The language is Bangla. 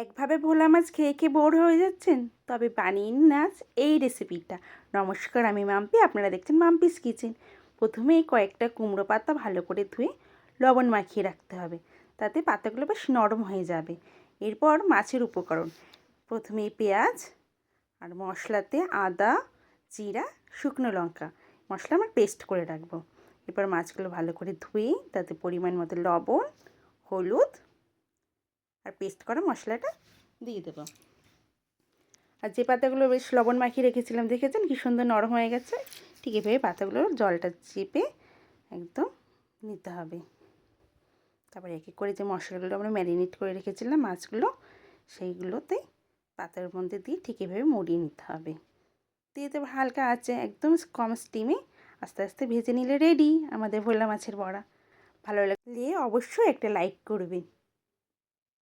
একভাবে ভোলা মাছ খেয়ে খেয়ে বোর হয়ে যাচ্ছেন? তবে বানিয়ে নিন আজ এই রেসিপিটা। নমস্কার, আমি মাম্পি, আপনারা দেখছেন মাম্পিস কিচেন। প্রথমেই কয়েকটা কুমড়ো পাতা ভালো করে ধুয়ে লবণ মাখিয়ে রাখতে হবে, তাতে পাতাগুলো বেশ নরম হয়ে যাবে। এরপর মাছের উপকরণ, প্রথমেই পেঁয়াজ আর মশলাতে আদা, জিরা, শুকনো লঙ্কা মশলা আমার পেস্ট করে রাখবো। এরপর মাছগুলো ভালো করে ধুয়ে তাতে পরিমাণ মতো লবণ, হলুদ আর পেস্ট করা মশলাটা দিয়ে দেবো। আর যে পাতাগুলো বেশ লবণ মাখিয়ে রেখেছিলাম, দেখেছেন কি সুন্দর নরম হয়ে গেছে? ঠিক এভাবে পাতাগুলোর জলটা চেপে একদম নিতে হবে। তারপরে এক এক করে যে মশলাগুলো আমরা ম্যারিনেট করে রেখেছিলাম মাছগুলো, সেইগুলোতে পাতার মধ্যে দিয়ে ঠিক এভাবে মুড়িয়ে নিতে হবে। দিয়ে দেবো হালকা আঁচে, একদম কম স্টিমে আস্তে আস্তে ভেজে নিলে রেডি আমাদের ভোলা মাছের বড়া। ভালো লাগলে অবশ্যই একটা লাইক করবেন।